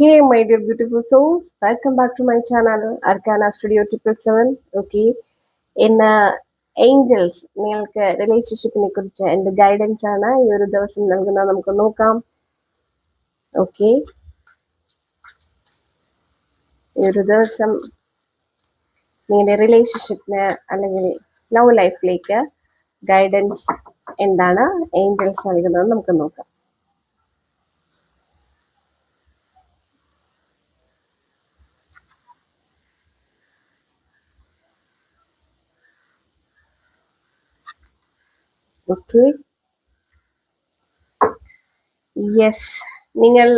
Hey, my dear beautiful souls, welcome back to my channel, Arcana Studio 777. Okay, in Angels, നിങ്ങൾക്ക് റിലേഷൻഷിപ്പിനെ കുറിച്ച് എൻ്റെ guidance ആണ് ഈ ഒരു ദിവസം നൽകുന്നത്. നമുക്ക് നോക്കാം. ഓക്കെ, ഈ ഒരു ദിവസം നിങ്ങളുടെ റിലേഷൻഷിപ്പിന് അല്ലെങ്കിൽ ലവ് ലൈഫിലേക്ക് ഗൈഡൻസ് എന്താണ് ഏഞ്ചൽസ് നൽകുന്നത് നമുക്ക് നോക്കാം. ഓക്കെ, യെസ്, നിങ്ങൾ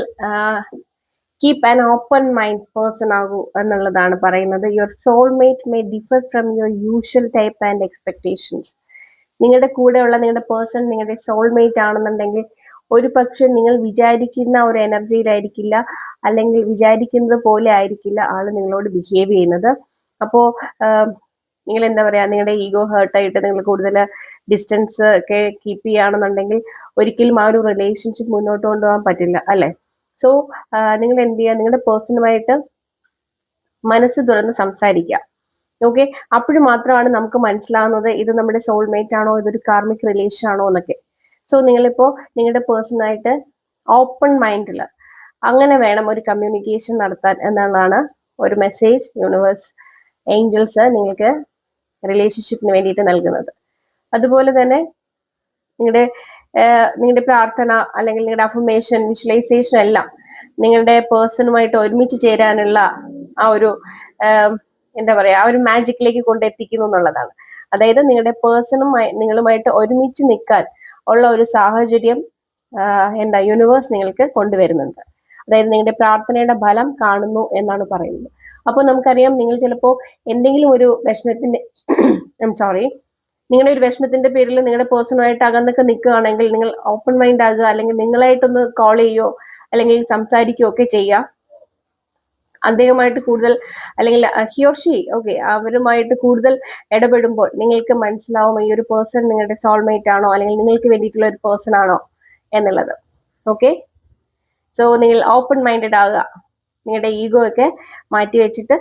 keep an open mind person ആകൂ എന്നുള്ളതാണ് പറയുന്നത്. Your soulmate may differ from your usual type and expectations. നിങ്ങളുടെ കൂടെയുള്ള നിങ്ങളുടെ പേഴ്സൺ നിങ്ങളുടെ സോൾമേറ്റ് ആണെന്നുണ്ടെങ്കിൽ ഒരു പക്ഷെ നിങ്ങൾ വിചാരിക്കുന്ന ഒരു എനർജിയിലായിരിക്കില്ല, അല്ലെങ്കിൽ വിചാരിക്കുന്നത് പോലെ ആയിരിക്കില്ല ആള് നിങ്ങളോട് ബിഹേവ് ചെയ്യുന്നത്. അപ്പോൾ നിങ്ങൾ എന്താ പറയാ, നിങ്ങളുടെ ഈഗോ ഹേർട്ടായിട്ട് നിങ്ങൾ കൂടുതൽ ഡിസ്റ്റൻസ് ഒക്കെ കീപ്പ് ചെയ്യുകയാണെന്നുണ്ടെങ്കിൽ ഒരിക്കലും ആ ഒരു റിലേഷൻഷിപ്പ് മുന്നോട്ട് കൊണ്ടുപോകാൻ പറ്റില്ല, അല്ലെ? സോ നിങ്ങൾ എന്ത് ചെയ്യുക, നിങ്ങളുടെ പേഴ്സണുമായിട്ട് മനസ്സ് തുറന്ന് സംസാരിക്കുക. ഓക്കെ, അപ്പോഴും മാത്രമാണ് നമുക്ക് മനസ്സിലാവുന്നത് ഇത് നമ്മുടെ സോൾമേറ്റ് ആണോ, ഇതൊരു കാർമിക് റിലേഷൻ ആണോ എന്നൊക്കെ. സോ നിങ്ങളിപ്പോ നിങ്ങളുടെ പേഴ്സണായിട്ട് ഓപ്പൺ മൈൻഡിൽ അങ്ങനെ വേണം ഒരു കമ്മ്യൂണിക്കേഷൻ നടത്താൻ എന്നുള്ളതാണ് ഒരു മെസ്സേജ് യൂണിവേഴ്സ് ഏഞ്ചൽസ് നിങ്ങൾക്ക് റിലേഷൻഷിപ്പിന് വേണ്ടിയിട്ട് നൽകുന്നത്. അതുപോലെ തന്നെ നിങ്ങളുടെ പ്രാർത്ഥന അല്ലെങ്കിൽ നിങ്ങളുടെ അഫർമേഷൻ, വിഷ്വലൈസേഷൻ എല്ലാം നിങ്ങളുടെ പേഴ്സണുമായിട്ട് ഒരുമിച്ച് ചേരാനുള്ള ആ ഒരു എന്താ പറയാ, ആ ഒരു മാജിക്കിലേക്ക് കൊണ്ടെത്തിക്കുന്നു എന്നുള്ളതാണ്. അതായത് നിങ്ങളുടെ പേഴ്സണുമായി നിങ്ങളുമായിട്ട് ഒരുമിച്ച് നിൽക്കാൻ ഉള്ള ഒരു സാഹചര്യം എന്താ യൂണിവേഴ്സ് നിങ്ങൾക്ക് കൊണ്ടുവരുന്നുണ്ട്. അതായത് നിങ്ങളുടെ പ്രാർത്ഥനയുടെ ഫലം കാണുന്നു എന്നാണ് പറയുന്നത്. അപ്പോൾ നമുക്കറിയാം, നിങ്ങൾ ചിലപ്പോൾ എന്തെങ്കിലും ഒരു വിഷമത്തിന്റെ നിങ്ങളുടെ ഒരു വിഷമത്തിന്റെ പേരിൽ നിങ്ങളുടെ പേഴ്സണുമായിട്ട് അകന്നൊക്കെ നിൽക്കുകയാണെങ്കിൽ നിങ്ങൾ ഓപ്പൺ മൈൻഡ് ആകുക, അല്ലെങ്കിൽ നിങ്ങളായിട്ടൊന്ന് കോൾ ചെയ്യോ അല്ലെങ്കിൽ സംസാരിക്കുകയോ ഒക്കെ ചെയ്യാം. അദ്ദേഹമായിട്ട് കൂടുതൽ അല്ലെങ്കിൽ ഹിയോർഷി അവരുമായിട്ട് കൂടുതൽ ഇടപെടുമ്പോൾ നിങ്ങൾക്ക് മനസ്സിലാവും ഈ ഒരു പേഴ്സൺ നിങ്ങളുടെ സോൾമേറ്റ് ആണോ അല്ലെങ്കിൽ നിങ്ങൾക്ക് വേണ്ടിയിട്ടുള്ള ഒരു പേഴ്സൺ ആണോ എന്നുള്ളത്. ഓക്കെ, സോ നിങ്ങൾ ഓപ്പൺ മൈൻഡഡ് ആകുക, നിങ്ങളുടെ ഈഗോ ഒക്കെ മാറ്റി വെച്ചിട്ട്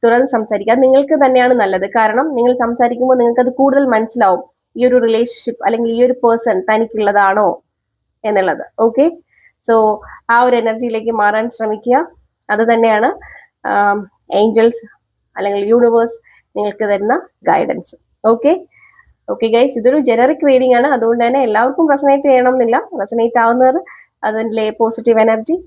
തുറന്ന് സംസാരിക്കുക. നിങ്ങൾക്ക് തന്നെയാണ് നല്ലത്. കാരണം നിങ്ങൾ സംസാരിക്കുമ്പോൾ നിങ്ങൾക്ക് അത് കൂടുതൽ മനസ്സിലാവും ഈ ഒരു റിലേഷൻഷിപ്പ് അല്ലെങ്കിൽ ഈ ഒരു പേഴ്സൺ തനിക്കുള്ളതാണോ എന്നുള്ളത്. ഓക്കെ, സോ ആ ഒരു എനർജിയിലേക്ക് മാറാൻ ശ്രമിക്കുക. അത് തന്നെയാണ് ഏഞ്ചൽസ് അല്ലെങ്കിൽ യൂണിവേഴ്സ് നിങ്ങൾക്ക് തരുന്ന ഗൈഡൻസ്. ഓക്കെ ഗൈസ്, ഇതൊരു ജനറിക് റീഡിംഗ് ആണ്. അതുകൊണ്ട് തന്നെ എല്ലാവർക്കും റെസനേറ്റ് ചെയ്യണം എന്നില്ല. റെസനേറ്റ് ആവുന്നവർ അതിൻ്റെ പോസിറ്റീവ് എനർജി